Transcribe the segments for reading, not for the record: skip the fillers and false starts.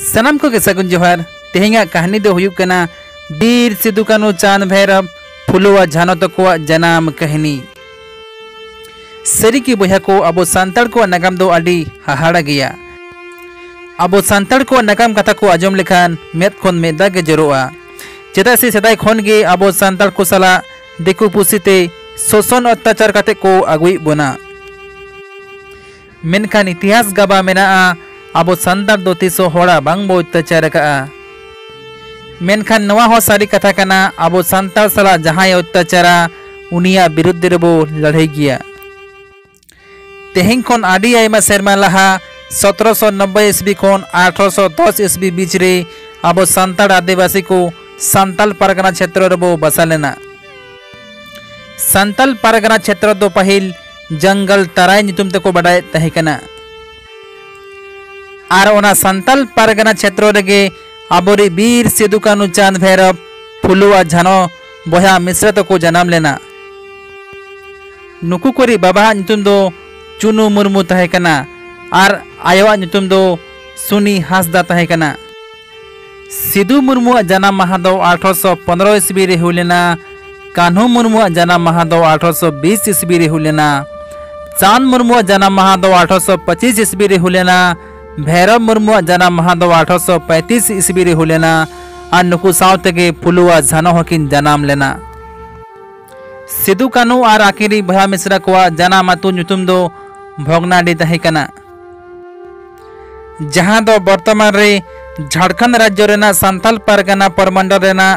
सनम को के सगुन जोहार तेहेंगा कहानी दो हुयुक कना बीर सिदु कानू चांद भैरव फुलुआ झानो तकोआ जनाम कहानी। सरी की बया को अब सांताड़ को नागाम दो आडी हाहाड़ा गया। अब सांताड़ को नागाम कथा को आजम लेखान मेद खन मेदा के जरोआ। चेदा से सदाय खन गे अब सांताड़ को सला दिकु पुसीते शोषण अत्याचार काते को आगुई बोना। मेनखान इतिहास गाबा मेना अब सांताड़ दो तीसो होड़ा बांग बो अत्याचार का। मेनखान नवा हो सारी कथा कना अब सांताड़ सला जहां अत्याचारा उनिया बिरुद्ध रेबो लड़ाई गया। तेहें खन आडी आयमा सेरमा लहा 1790 ईस्वी खन 1810 ईस्वी बीच रे अब सांताड़ आदिवासी को सांताल पारगना क्षेत्र रेबो बसा लेना। सांताल पारगना क्षेत्र दो पहिल जंगल तराई नितुम तको बडाय तहेकना। आर ओना सांताल पारगना क्षेत्र रेगे आबोरी बीर सिदु कानू चांद भैरव फुलुआ झानो बया मिश्र तको जन्म लेना। नुकु कोरी बाबा नितुम दो चुनु मुर्मू तहेकना आर आयवा नितुम दो सुनी हासदा तहेकना। सिदु मुर्मू जन्म माहा दो 1815 ईस्वी रे हुलेना। कान्हू मुर्मू जन्म माहा दो 1820 ईस्वी रे हुलेना। चांद मुर्मू जन्म माहा दो 1825 ईस्वी रे हुलेना। भैरव मुर्मू जन्म माहा दो 1835 ईस्वी रे हुलेना। और नुकु सावते के फुलुआ झानो हकिन जन्म लेना। सिदु कानू और आखिरी भया मिश्रा को जन्म आतु नुतुम दो भोगनाडी तहेकना। जहां दो वर्तमान रे झारखंड राज्य रेना सांताल पारगना परमंडल रेना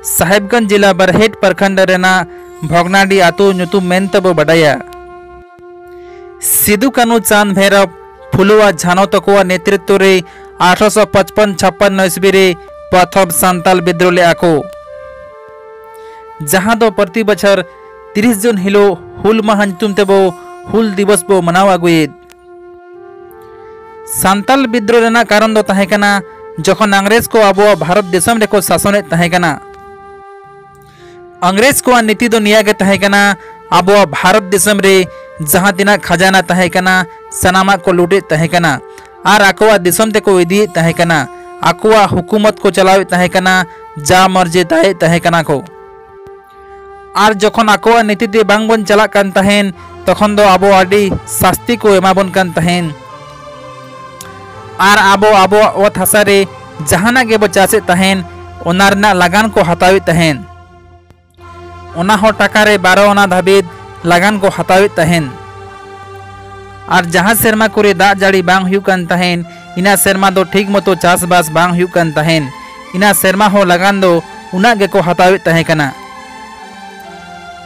साहेबगंज जिला बरहेट प्रखंड रेना भोगनाडी आतु नुतुम मेनतबो बडाया। सिदु कानू चांद भैरव फुलुआ झानो तकोआ नेतृत्व रे 1855-56 ईस्वी रे प्रथम सांताल विद्रोह ले आको। जहां दो प्रति बछर 30 जून हिलो हुल माह नुतुम तेबो हुल दिवस बो मनाव आगुएद। सांताल विद्रोह रेना कारण दो तहेकना जखन अंग्रेज को अब भारत देशम रेको शासने तहेकना। अंग्रेज को नीति दो निया के तहेकना अब भारत देशम रे जहां तिना खजाना तहेकना सनामा को लूटे तहेकना आर आकोआ देशम ते को इदी तहेकना। आकोआ हुकूमत को चलावे तहेकना जा मर्जी ताए तहेकना को। आर जखन आकोआ नीति ते बांगबन चला कान तहेन तखन दो अब आडी शास्ति को एमाबन कान तहेन। आर अब ओत हासा रे जहाना गे बचासे तहेन ओना रना लगान को हतावे तहेन। ओना हो टाका रे 12 आना धाबिद लगान को हतावे तहेन। और जहां सेरमा कोरे दा जाड़ी बांग हुयु कान तहेन इना सेरमा दो ठीक मतो चासबास बांग हुयु कान तहेन। इना सेरमा हो लगान दो उना गे को हतावे तहेकना।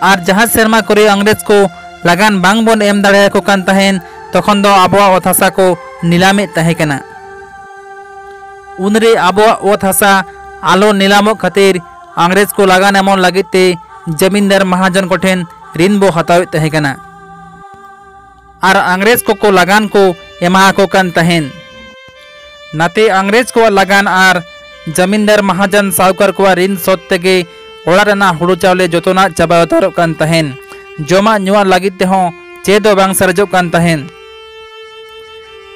और जहां सेरमा कोरे अंग्रेज को लगान बांग बोन एम दाड़े को कान तहेन तखन दो आबोआ ओत हासा को नीलामे तहेकना। उनरे आबोआ ओत हासा आलो नीलामो खातिर अंग्रेज को लगान एमन लागिते जमींदार महाजन को ठेन ऋण बो हतावे तहेकना। और अंग्रेज को लगान को एमा को कान तहेन। नाते अंग्रेज को लगान और जमींदार महाजन साहूकार को ऋण सोत तेगे ओड़ा रेना हुड़ू चावले जोतना चाबा उतारो कान तहेन। जमा नुआ लागित ते हों चेदो बांग सरजो कान तहेन।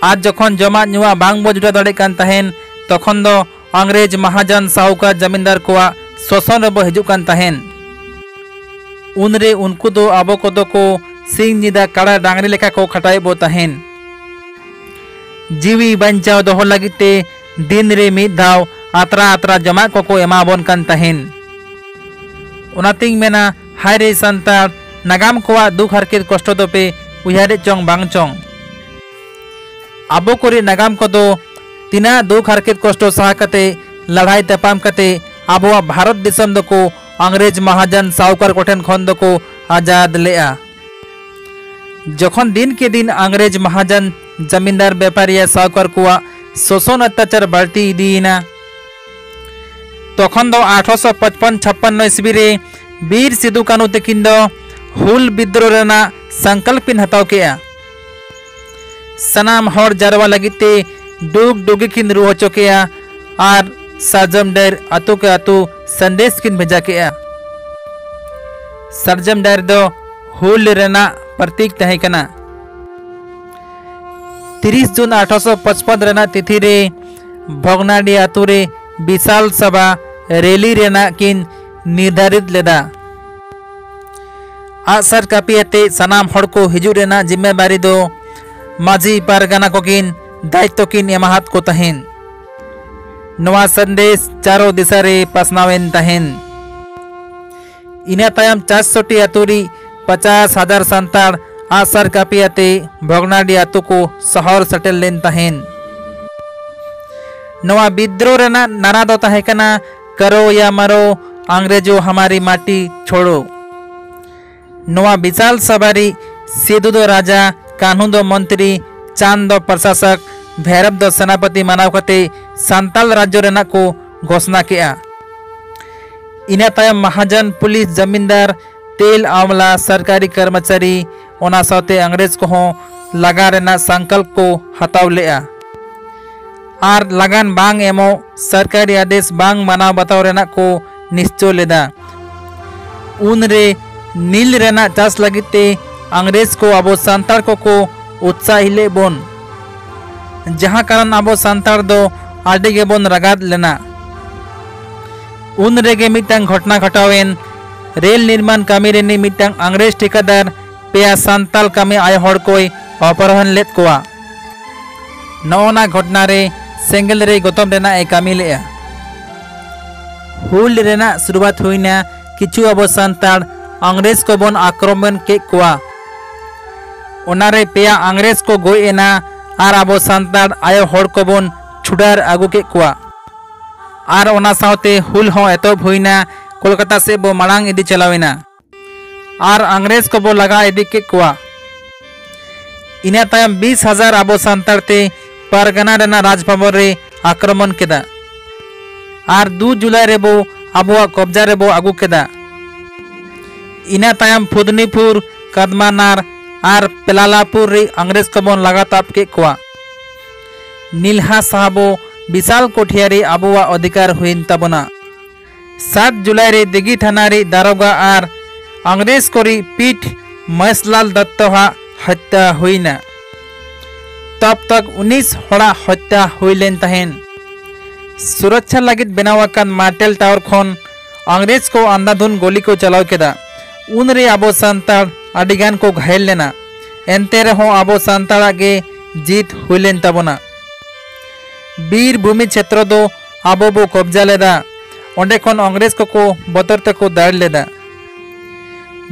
आज जखन जमा नुआ बांग बो जुटा दाड़े कान तहेन तखन दो अंग्रेज महाजन साहूकार जमींदार को शोषण रेबो हिजु कान तहेन। उनरे उनको दो आबो को दो को सिंह निदा काड़ा डांगरी लेखा को खटाए बो तहेन। जीवी बंचाव दोहो लागिते दिन रे मिद धाव आतरा आतरा जमा को एमाबन कान तहेन। ओनातिंग मेना हाय रे सांताड़ नागाम कोआ दुख हरकेत कष्ट दो पे उयारे चोंग बांग चोंग। आबो कोरे नागाम को दो तिना दुख हरकेत कष्ट सहा कते लड़ाई तपाम कते आबोआ भारत देशम दो को अंग्रेज महाजन साहूकार कोठेन खन दो को आजाद लेआ। जखन दिन के दिन अंग्रेज महाजन जमींदार व्यापारी साहूकार को शोषण अत्याचार बढ़ती दीना तखन दो 1855-56 ईस्वी रे बीर सिदु कानू तकिन दो हुल विद्रोह रेना संकल्पिन हताव केआ। सनाम हर जारवा लगिते डुग डुगी किन रुह चोकेआ और सरजम डायर आतु के आतु संदेश किन भेजा केआ। सरजम डायर दो हुल रेना प्रतीक तहेकना। 30 जून 1855 रेना तिथि रे भोगनाडी आतु रे विशाल सभा रैली रेना किन निर्धारित लेदा। आगसार कापी आते सनाम हड़ को हिजू रेना जिम्मेदारी दो माझी पारगाना को किन दायित्व किन एमाहात को तहेन। नवा संदेश चारों दिशा रे पासनावेन तहेन। इना तायम 400 आतुरी 50,000 संताड़ आगसार कापी आते भोगनाडी आतु को शहर सटेल लेन तहेन। नवा विद्रोह रेना नारा दो तहेकना करो या मरो अंग्रेजों हमारी माटी छोड़ो। नवा विशाल सभारी सिद्धू दो राजा कान्हू दो मंत्री चांद दो प्रशासक भैरव दो सेनापति मानव कते सांताल राज्य रेना को घोषणा किया। इना तायम महाजन पुलिस जमींदार तेल आमला सरकारी कर्मचारी ओना साथे अंग्रेज को लगा रेना संकल्प को हताव लेआ आर लगान बांग एमो सरकारी आदेश बांग मानाव बताव रेना को निश्चय लेदा। उन रे नील रेना चाष लगिते अंग्रेज को अबो सांतार को उत्साहिले बोन जहाँ कारण अबो सांतार दो आडे के बोन रगाद लेना। उन रेगे मिटंग घटना घटावेन रेल निर्माण कामी रेनी मिटंग अंग्रेज ठेकेदार पेया सांताल कामी आय हड़ कोई अपहरण लेत कोआ। नौना घटना रे सेंगल रे गौतम रेना ए कामी लेया। हुल रेना शुरुआत हुईना किछु अबो सांताड़ अंग्रेज को बोन आक्रमण के कोआ। ओनारे पेया अंग्रेज को गोय एना आर अबो सांताड़ आयो हड़ को बोन छुडार आगु के कोआ। आर ओना सावते हुल हो एतोब हुईना कोलकाता से बो मांग इदी चलावेना आर अंग्रेज को बो लगा इदी के कोआ। इना तायम 20,000 अबो सांताड़ ते परगना रेना राजभवन रे आक्रमण केदा आर 2 जुलाई रे बो अबुआ कब्जा रे बो आगु केदा। इना तायम फुदनीपुर कदमानार आर पेलालापुर रे अंग्रेज को बोन लगा ताप के कोआ। नीलहा साहबो विशाल कोठियारी अबुआ अधिकार हुईन तबना। 7 जुलाई रे दिगी थाना रे दारोगा आर अंग्रेज कोरी पीठ महेशलाल दत्त हत्या हुईना। तब तक 19 हड़ा हत्या हुईलेन तहेन। सुरक्षा लगित बनावाकान मार्टेल टावर खन अंग्रेज को अंधाधुन गोली को चलाव केदा। उन रे अबो सांताड़ अडिगान को घायल लेना एनते रहो अबो सांताड़ा के जीत हुईलेन तबना। बीर भूमि क्षेत्र दो अबो बो कब्जा लेदा ओंडे खन अंग्रेज को बतर ते को दाड़ लेदा।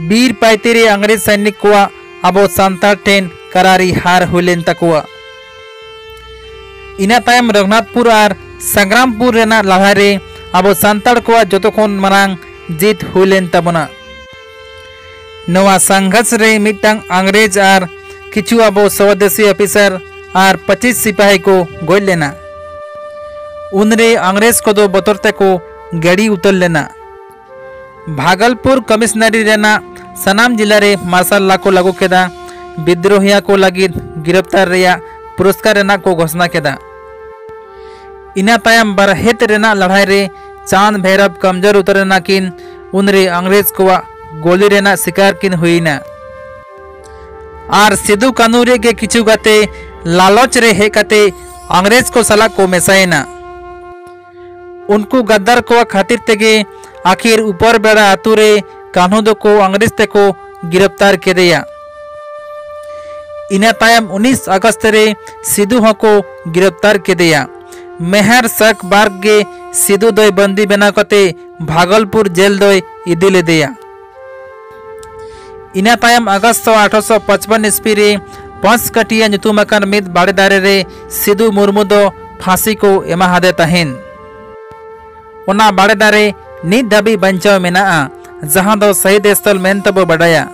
बीर पाइते रे अंग्रेज सैनिक को अबो सांताड़ ठेन करारी हार हुईलेन तकुआ। इना तायम रघुनाथपुर आर संग्रामपुर रेना लड़ाई अबो सांताड़ को जोतोखन मारांग जीत हुईलेन तबना। नवा संघर्ष रे मिटंग अंग्रेज आर किछु अबो स्वदेशी ऑफिसर आर 25 सिपाही को गोल लेना। उनरे अंग्रेज को दो बतरते को गाड़ी उतर लेना। भागलपुर कमिश्नरी रेना सनाम जिला रे मार्शल ला को लागू केदा विद्रोहिया को लगी गिरफ्तार रेया पुरस्कार रेना को घोषणा केदा। इना तायम बरहेत रेना लड़ाई रे चांद भैरव कमजोर उतरना किन उनरे अंग्रेज को गोली रेना शिकार किन हुईना। आर सिद्धू कानू रे के किछु गाते लालच रे हे कते अंग्रेज को सला को मेसाएना। उनको गद्दार को खातिर तेगे आखिर ऊपर बेड़ा आतुरे कान्हू दो को अंग्रेज ते को गिरफ्तार के दिया। इना तायम 19 अगस्त रे सिद्धू हो को गिरफ्तार के दिया। मेहर शक बार्ग के सिद्धू दोय बंदी बना कते भागलपुर जेल दोय इदिले दिया। इना तायम अगस्त 1855 ईस्वी रे पंचकटिया नुतुमकान मिद बाड़ेदारे रे सिद्धू मुर्मू दो फांसी को एमा हादे तहेन। ओना बाड़ेदारे नित धाबी बंचाव मेना जहां दो शहीद स्थल मेन तब बड़ाया।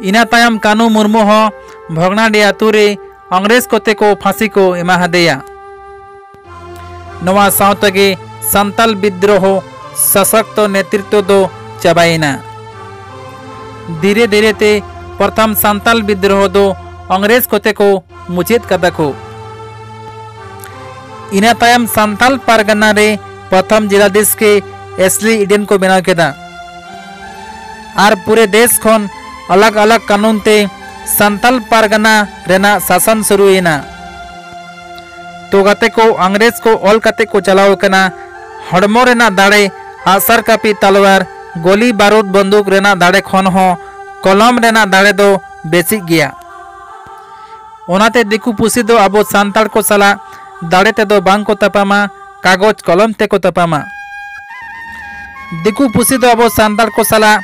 इना तायम कानू मुर्मू हो भोगनाडी आतु रे अंग्रेज कोते को फांसी को एमा हादेया। नवा सावतगे संताल विद्रोह सशक्त नेतृत्व दो चबाइना। धीरे धीरे ते प्रथम संताल विद्रोह दो अंग्रेज कोते को मुचित कदा को। इना तायम संताल पारगना रे प्रथम जिलाधीश के एसली इडेन को बनाव केदा। आर पूरे देश खन अलग अलग कानून ते संताल पारगना रेना शासन शुरू हुईना। तो गाते को अंग्रेज को ऑल काते को चलाव कना हड़मो रेना दाड़े आसार कापी तलवार गोली बारूद बंदूक रेना दाड़े खन हो कलम रेना दाड़े दो बेसी गया। ओनाते दिकु पुसी दो आबो सांताड़ को सला दाड़े ते दो बांग को तपामा कागज कलम ते को तपामा। दिकु पुसी दो आबो सांताड़ को सला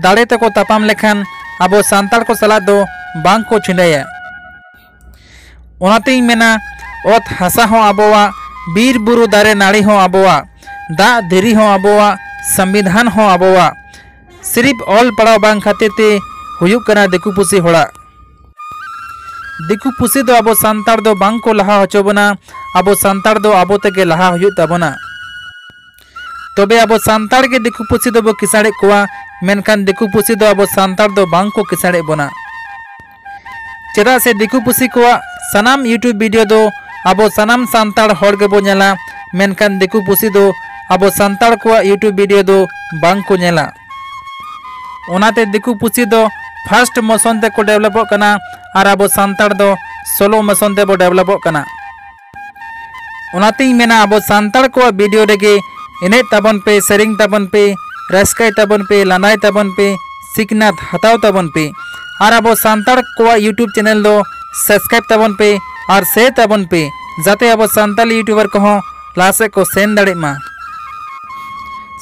दाड़े ते को तपाम लेखान आबो सांताड़ को सला दो बांग को छिंडाया। ओनाते मेना ओत हासा हो आबोवा बीर बुरु दारे नाड़ी हो आबोवा दा धीरी हो आबोवा संविधान हो आबोवा सिर्फ ऑल पड़ाव बांग खातिर ते हुयुक कना दिकु पुसी होड़ा। दिकु पुसी दो आबो सांताड़ दो बांग को लहा होचोबना आबो सांताड़ दो आबो तेगे लहा हुयुक ताबोना। तबे आबो सांताड़ के दिकु पुसी दो बो किसाड़े कोआ मेनखान दिकु पुसी दो आबो सांताड़ दो बांग को किसाड़े बोना। चेदा से दिकु पुसी कोआ सनाम यूट्यूब वीडियो दो आबो सनाम सांताड़ हॉर के बो नेला मेनखान दिकु पुसी दो आबो सांताड़ कोआ यूट्यूब वीडियो दो बांग को नेला। ओनाते दिकु पुसी दो फर्स्ट मोशन ते को डेवलपो कना और आबो सांताड़ दो सोलो मोशन ते बो डेवलपो कना। ओनाते मेना आबो सांताड़ को वीडियो रेगे एने ताबन पे सेरिंग ताबन पे रस्काय ताबन पे लानाय ताबन पे सिकनाथ हताव ताबन पे और आबो सांताड़ को यूट्यूब चैनल दो सब्सक्राइब ताबन पे और से ताबन पे जाते आबो सांताली यूट्यूबर को लासे को सेन दाड़े मा।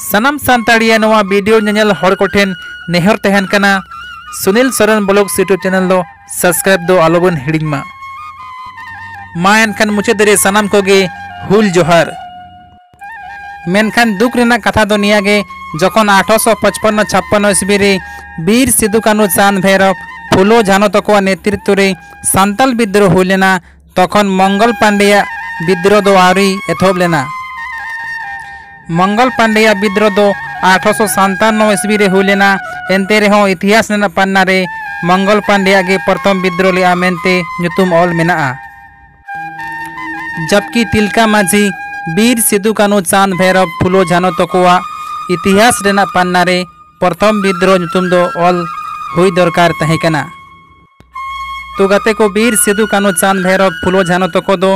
सनम सांताड़िया नवा वीडियो नेल हर कोठेन नेहर तहन कना Sunil Soren blogs YouTube channel दो सब्सक्राइब दो आलोबन हिडिंग मा एनखान मुचाद रे सनाम कोगे हुल जोहार। मेनखान दुख रेना कथा दो नियागे जखन 1855-56 ईस्वी रे वीर सिदु कानू चांद भैरव फुलो झानो तको नेतृत्व रे सांताल विद्रोह हुई लेना तखन मंगल पांडेया विद्रोह दो आरी एथोब लेना। मंगल पांडेया विद्रोह दो 1857 ईस्वी रे हुई लेना एनते रेहो इतिहास रेना पन्ना रे मंगल पांडेया के प्रथम विद्रोह लिया मेनते नुतुम ऑल मेनाआ। जबकि तिलका माझी वीर सिदु कानू चांद भैरव फुलो झानो तकोआ इतिहास रेना पन्ना रे प्रथम विद्रोह नुतुम दो ऑल हुई दरकार तहे कना। तो गाते को वीर सिदु कानू चांद भैरव फुलो झानो तको दो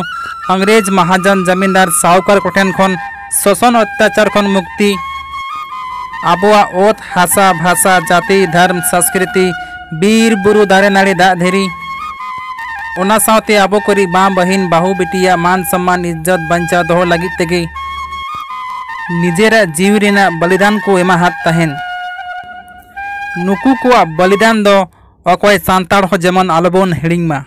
अंग्रेज महाजन जमींदार साहूकार कोठेन खन शोषण अत्याचार खन मुक्ति आबोआ ओत हासा भाषा जाति धर्म संस्कृति बीर बुरु दारे नाड़ी दा धेरी ओना सावते आबो करी माँ बहिन बाहू बिटिया मान सम्मान इज्जत बंचा दोहो लगी तेगे निजेरा जीव रेना बलिदान को एमा हाथ तहेन। नुकु को बलिदान दो अकोय सांताड़ हो जेमन आलोबन हिडिंग मा।